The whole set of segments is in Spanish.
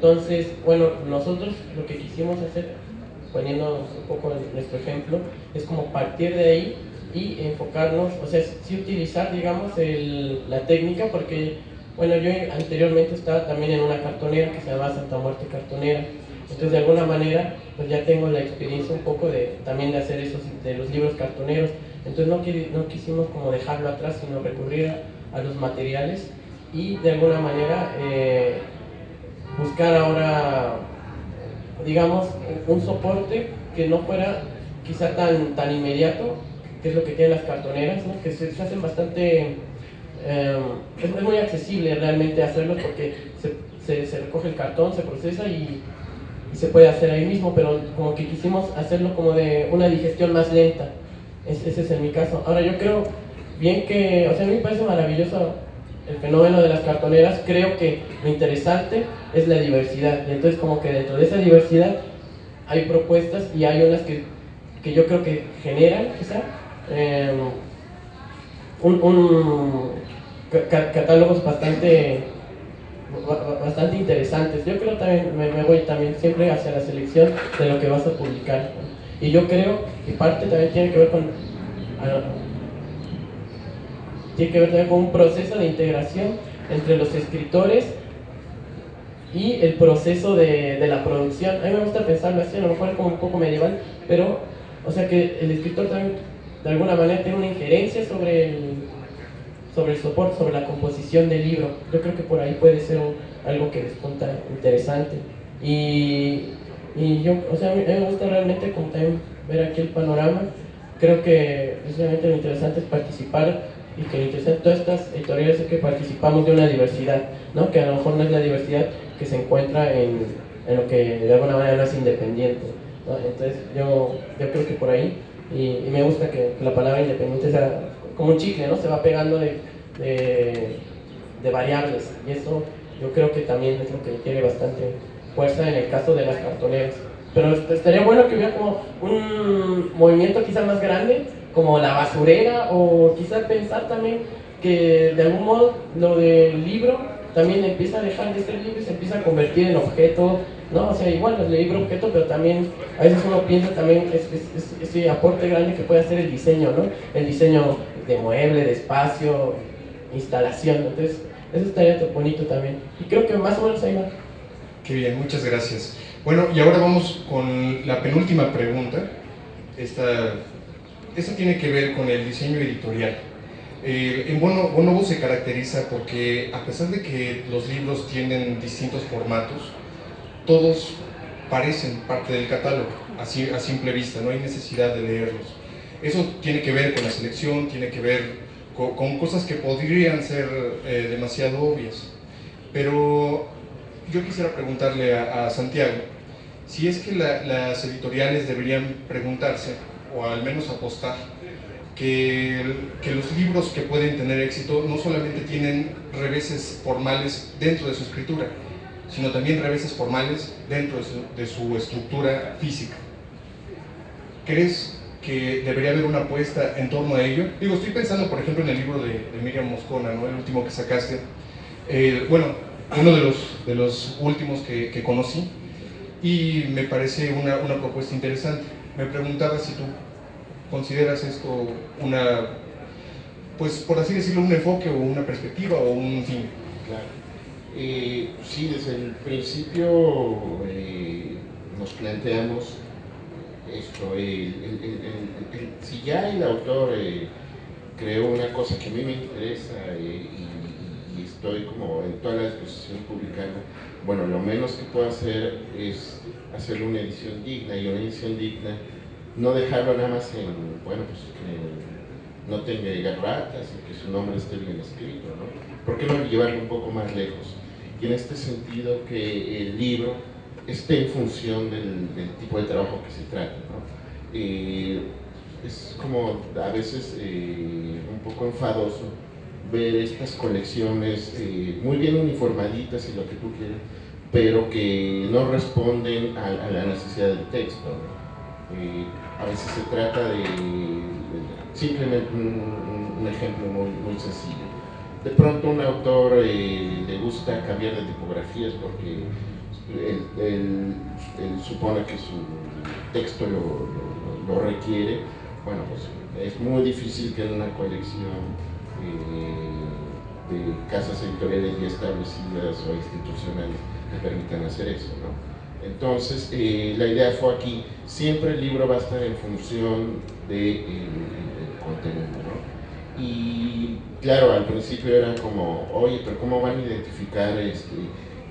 Entonces, bueno, nosotros lo que quisimos hacer, poniéndonos un poco en nuestro ejemplo, es como partir de ahí y enfocarnos, o sea, sí utilizar, digamos, la técnica, porque, bueno, yo anteriormente estaba también en una cartonera que se llama Santa Muerte Cartonera. Entonces, de alguna manera, pues ya tengo la experiencia un poco también de hacer esos, de los libros cartoneros. Entonces, no quisimos como dejarlo atrás, sino recurrir a los materiales y de alguna manera buscar ahora, digamos, un soporte que no fuera quizá tan inmediato, que es lo que tienen las cartoneras, ¿no? Que se hacen bastante, es muy accesible realmente hacerlo, porque se recoge el cartón, se procesa y se puede hacer ahí mismo, pero como que quisimos hacerlo como de una digestión más lenta. Ese es en mi caso. Ahora yo creo bien que, o sea, a mí me parece maravilloso el fenómeno de las cartoneras. Creo que lo interesante es la diversidad, y entonces como que dentro de esa diversidad hay propuestas, y hay unas que yo creo que generan quizá un catálogos bastante interesantes. Yo creo también, me voy también siempre hacia la selección de lo que vas a publicar, ¿no? Y yo creo que parte también tiene que ver con un proceso de integración entre los escritores y el proceso de la producción. A mí me gusta pensarlo así, a lo mejor como un poco medieval, pero, o sea, que el escritor también de alguna manera tiene una injerencia sobre el soporte, sobre la composición del libro. Yo creo que por ahí puede ser algo que despunta interesante. Y yo, o sea, a mí me gusta realmente como también ver aquí el panorama. Creo que precisamente lo interesante es participar, y que lo interesante de todas estas editoriales es que participamos de una diversidad, ¿no? Que a lo mejor no es la diversidad que se encuentra en lo que de alguna manera no es independiente, ¿no? Entonces yo creo que por ahí, y me gusta que la palabra independiente sea como un chicle, ¿no? Se va pegando de variables, y eso yo creo que también es lo que tiene bastante fuerza en el caso de las cartoneras. Pero estaría bueno que hubiera como un movimiento quizá más grande, como la basurera, o quizá pensar también que de algún modo lo del libro también empieza a dejar de ser libro y se empieza a convertir en objeto, ¿no? O sea, igual el libro objeto, pero también a veces uno piensa también ese aporte grande que puede hacer el diseño, ¿no? El diseño de mueble, de espacio, instalación. Entonces, eso estaría bonito también. Y creo que más o menos ahí va. Qué bien, muchas gracias. Bueno, y ahora vamos con la penúltima pregunta. Esta tiene que ver con el diseño editorial. En Bonobo se caracteriza porque, a pesar de que los libros tienen distintos formatos, todos parecen parte del catálogo, así a simple vista, no hay necesidad de leerlos. Eso tiene que ver con la selección, tiene que ver con cosas que podrían ser demasiado obvias. Pero yo quisiera preguntarle a Santiago si es que las editoriales deberían preguntarse, o al menos apostar, que los libros que pueden tener éxito no solamente tienen reveses formales dentro de su escritura, sino también reveses formales dentro de su estructura física. ¿Crees que debería haber una apuesta en torno a ello? Digo, estoy pensando, por ejemplo, en el libro de Miriam Moscona, ¿no? El último que sacaste. Bueno, uno de los últimos que conocí, y me parece una propuesta interesante. Me preguntaba si tú consideras esto pues por así decirlo, un enfoque o una perspectiva o un fin. Claro. Sí, desde el principio nos planteamos esto, si ya el autor creó una cosa que a mí me interesa y estoy como en toda la exposición publicando, bueno, lo menos que puedo hacer es hacerle una edición digna, y una edición digna no dejarlo nada más en, bueno, pues que no tenga garratas y que su nombre esté bien escrito, ¿no? ¿Por qué no llevarlo un poco más lejos? Y en este sentido que el libro esté en función del tipo de trabajo que se trata, ¿no? Es como a veces un poco enfadoso ver estas colecciones muy bien uniformaditas y lo que tú quieras, pero que no responden a la necesidad del texto, ¿no? A veces se trata de simplemente un ejemplo muy sencillo. De pronto un autor le gusta cambiar de tipografías porque él supone que su texto lo requiere, bueno, pues es muy difícil que en una colección de casas editoriales ya establecidas o institucionales te permitan hacer eso, ¿no? Entonces, la idea fue aquí, siempre el libro va a estar en función del contenido, ¿no? Y claro, al principio era como, oye, pero ¿cómo van a identificar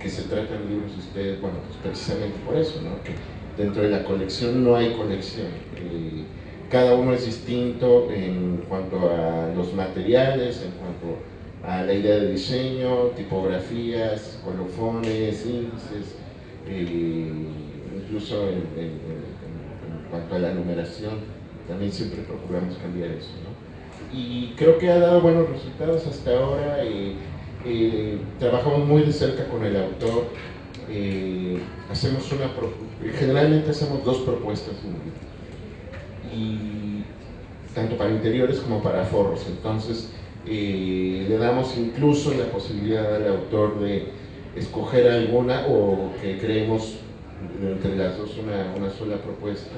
que se tratan libros de ustedes? Bueno, pues precisamente por eso, ¿no? Que dentro de la colección no hay colección. Cada uno es distinto en cuanto a los materiales, en cuanto a la idea de diseño, tipografías, colofones, índices, incluso en cuanto a la numeración, también siempre procuramos cambiar eso, ¿no? Y creo que ha dado buenos resultados hasta ahora. Trabajamos muy de cerca con el autor. Generalmente hacemos 2 propuestas y tanto para interiores como para forros. Entonces le damos incluso la posibilidad al autor de escoger alguna o que creemos entre las dos una sola propuesta,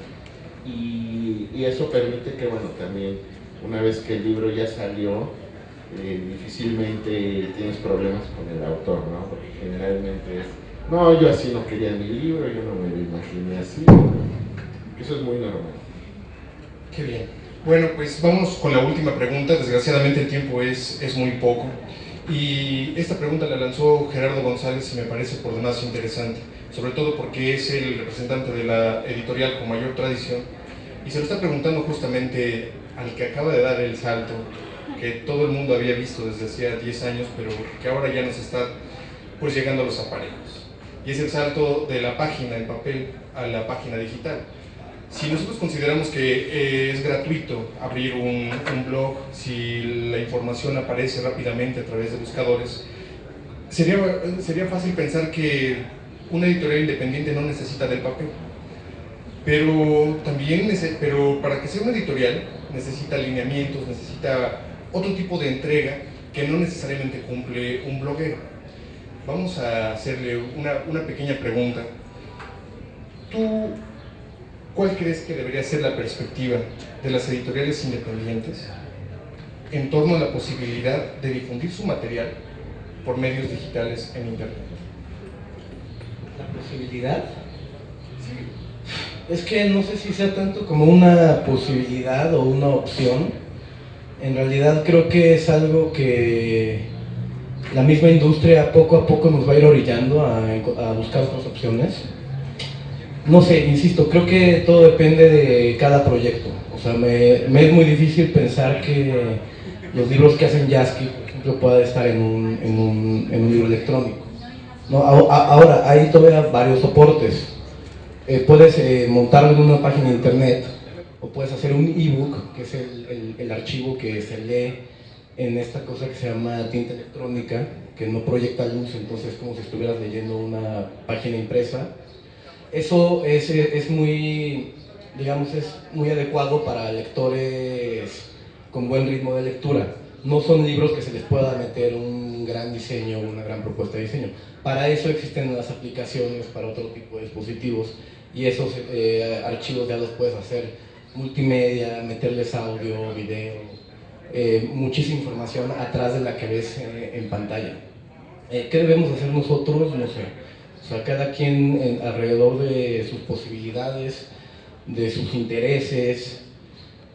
y eso permite que, bueno, también una vez que el libro ya salió, difícilmente tienes problemas con el autor, ¿no? Porque generalmente es, no, yo así no quería mi libro, yo no me lo imaginé así. Eso es muy normal. Qué bien. Bueno, pues vamos con la última pregunta. Desgraciadamente el tiempo es muy poco. Y esta pregunta la lanzó Gerardo González y me parece por demás interesante, sobre todo porque es el representante de la editorial con mayor tradición y se lo está preguntando justamente al que acaba de dar el salto que todo el mundo había visto desde hacía 10 años, pero que ahora ya nos está pues llegando a los aparejos. Y es el salto de la página en papel a la página digital. Si nosotros consideramos que es gratuito abrir un blog, si la información aparece rápidamente a través de buscadores, sería fácil pensar que una editorial independiente no necesita del papel. Pero para que sea una editorial necesita lineamientos, necesita otro tipo de entrega que no necesariamente cumple un bloguero. Vamos a hacerle una pequeña pregunta. ¿Tú cuál crees que debería ser la perspectiva de las editoriales independientes en torno a la posibilidad de difundir su material por medios digitales en Internet? ¿La posibilidad? Sí. Es que no sé si sea tanto como una posibilidad o una opción. En realidad creo que es algo que la misma industria poco a poco nos va a ir orillando a buscar otras opciones. No sé, insisto, creo que todo depende de cada proyecto. O sea, me es muy difícil pensar que los libros que hacen Yasky, por ejemplo, puedan estar en un libro electrónico. No, ahora, hay todavía varios soportes. Puedes montarlo en una página de internet, o puedes hacer un ebook, que es el archivo que se lee en esta cosa que se llama tinta electrónica, que no proyecta luz, entonces es como si estuvieras leyendo una página impresa. Eso es muy, digamos, es muy adecuado para lectores con buen ritmo de lectura. No son libros que se les pueda meter un gran diseño, una gran propuesta de diseño. Para eso existen las aplicaciones para otro tipo de dispositivos, y esos archivos ya los puedes hacer multimedia, meterles audio, video, muchísima información atrás de la que ves en pantalla. ¿Qué debemos hacer nosotros? No sé. O sea, cada quien alrededor de sus posibilidades, de sus intereses,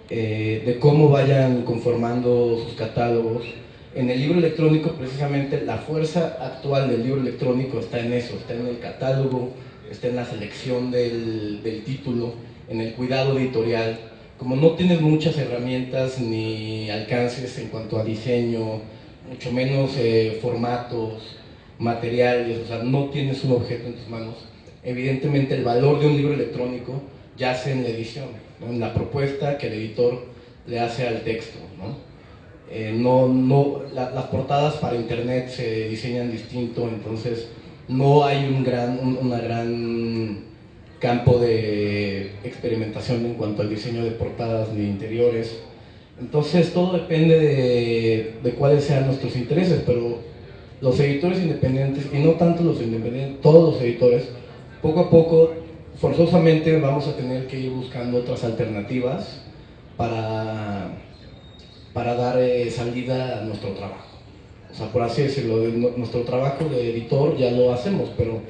de cómo vayan conformando sus catálogos. En el libro electrónico, precisamente, la fuerza actual del libro electrónico está en eso, está en el catálogo, está en la selección del título, en el cuidado editorial. Como no tienes muchas herramientas ni alcances en cuanto a diseño, mucho menos formatos, materiales, o sea, no tienes un objeto en tus manos, evidentemente el valor de un libro electrónico yace en la edición, ¿no? En la propuesta que el editor le hace al texto, ¿no? Las portadas para internet se diseñan distinto, entonces no hay un gran campo de experimentación en cuanto al diseño de portadas ni interiores. Entonces todo depende de cuáles sean nuestros intereses, pero los editores independientes, y no tanto los independientes, todos los editores poco a poco, forzosamente vamos a tener que ir buscando otras alternativas para, para dar salida a nuestro trabajo. O sea, por así decirlo, nuestro trabajo de editor ya lo hacemos, pero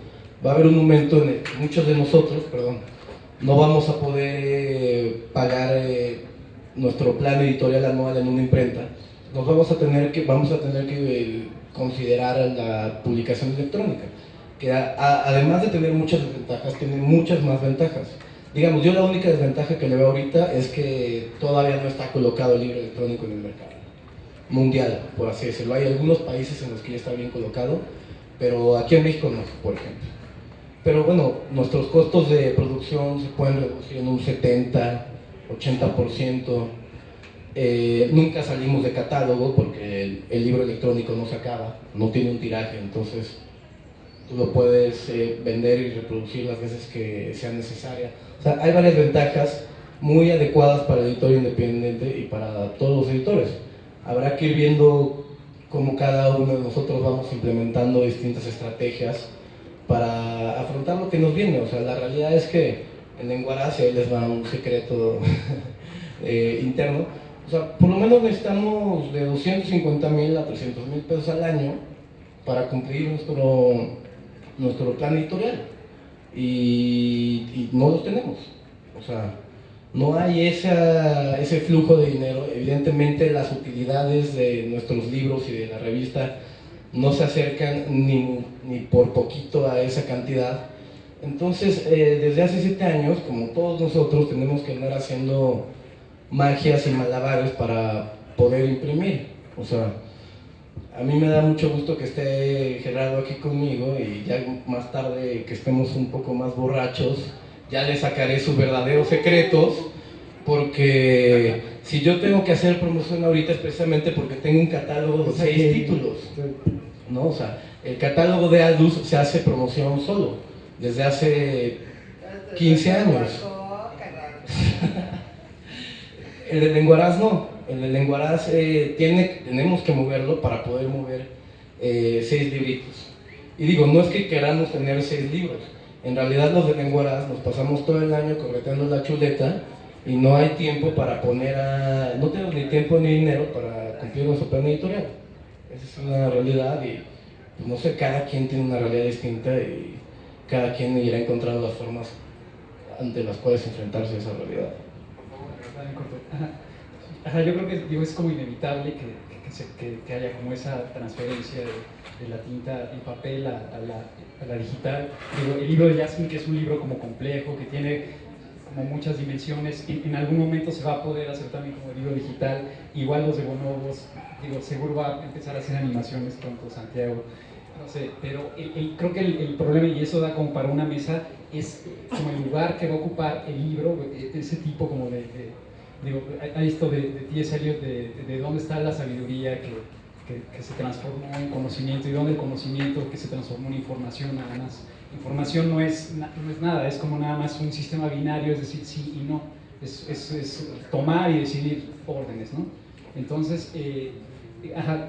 va a haber un momento en el que muchos de nosotros, perdón, no vamos a poder pagar nuestro plan editorial anual en una imprenta. Nos vamos a tener que considerar la publicación electrónica, que además de tener muchas desventajas, tiene muchas más ventajas. Digamos, yo la única desventaja que le veo ahorita es que todavía no está colocado el libro electrónico en el mercado mundial, por así decirlo. Hay algunos países en los que ya está bien colocado, pero aquí en México no, por ejemplo. Pero bueno, nuestros costos de producción se pueden reducir en un 70, 80%. Nunca salimos de catálogo porque el libro electrónico no se acaba, no tiene un tiraje, entonces tú lo puedes vender y reproducir las veces que sea necesaria. O sea, hay varias ventajas muy adecuadas para el editor independiente y para todos los editores. Habrá que ir viendo cómo cada uno de nosotros vamos implementando distintas estrategias para afrontar lo que nos viene. O sea, la realidad es que en Lenguaraz, y ahí les va un secreto interno, o sea, por lo menos necesitamos de 250,000 a 300,000 pesos al año para cumplir nuestro plan editorial, y no los tenemos. O sea, no hay ese flujo de dinero. Evidentemente las utilidades de nuestros libros y de la revista no se acercan ni por poquito a esa cantidad. Entonces, desde hace 7 años, como todos nosotros, tenemos que andar haciendo magias y malabares para poder imprimir. O sea, a mí me da mucho gusto que esté Gerardo aquí conmigo, y ya más tarde que estemos un poco más borrachos, ya le sacaré sus verdaderos secretos, porque si yo tengo que hacer promoción ahorita es precisamente porque tengo un catálogo de 6 títulos, ¿no? O sea, el catálogo de Aldus se hace promoción solo, desde hace 15 años. El de Lenguaraz no, el de Lenguaraz tenemos que moverlo para poder mover 6 libritos. Y digo, no es que queramos tener 6 libros, en realidad los de Lenguaraz nos pasamos todo el año correteando la chuleta y no hay tiempo para no tenemos ni tiempo ni dinero para cumplir nuestro plan editorial. Esa es una realidad, y pues, no sé, cada quien tiene una realidad distinta y cada quien irá encontrando las formas ante las cuales enfrentarse a esa realidad. Ajá, yo creo que es como inevitable que haya como esa transferencia de la tinta en papel a la digital. Digo, el libro de Yasmin, que es un libro como complejo, que tiene como muchas dimensiones, en algún momento se va a poder hacer también como libro digital. Igual los de Bonobos, digo, seguro va a empezar a hacer animaciones pronto Santiago, no sé, pero creo que el problema, y eso da como para una mesa, es como el lugar que va a ocupar el libro, ese tipo como digo, hay esto de T.S. Eliot, de dónde está la sabiduría que se transformó en conocimiento, y dónde el conocimiento que se transformó en información. Nada más, información no es nada, es como nada más un sistema binario, es decir, sí y no, es tomar y decidir órdenes, ¿no? Entonces,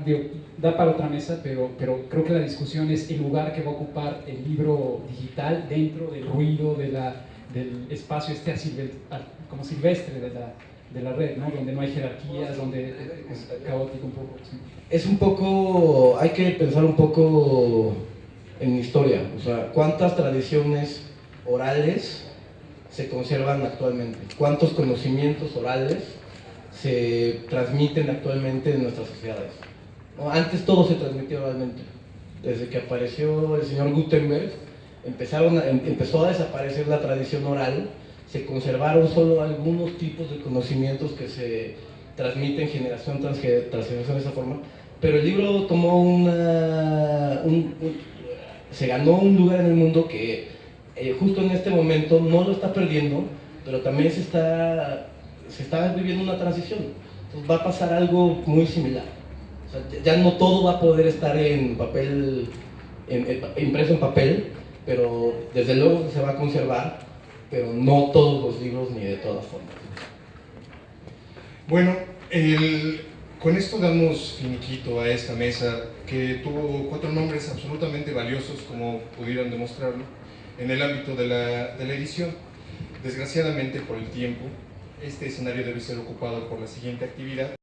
digo, da para otra mesa, pero creo que la discusión es el lugar que va a ocupar el libro digital dentro del ruido del espacio como silvestre de la red, ¿no? Donde no hay jerarquías, donde es caótico un poco. ¿Sí? Es un poco, hay que pensar un poco en historia, o sea, ¿cuántas tradiciones orales se conservan actualmente? ¿Cuántos conocimientos orales se transmiten actualmente en nuestras sociedades? ¿No? Antes todo se transmitía oralmente. Desde que apareció el señor Gutenberg, empezó a desaparecer la tradición oral, se conservaron solo algunos tipos de conocimientos que se transmiten generación tras generación de esa forma, pero el libro tomó se ganó un lugar en el mundo que justo en este momento no lo está perdiendo, pero también se está viviendo una transición. Entonces va a pasar algo muy similar. O sea, ya no todo va a poder estar en papel, impreso en papel, pero desde luego se va a conservar, pero no todos los libros ni de todas formas. Bueno, con esto damos finiquito a esta mesa que tuvo 4 nombres absolutamente valiosos, como pudieron demostrarlo. en el ámbito de la edición. Desgraciadamente, por el tiempo, este escenario debe ser ocupado por la siguiente actividad.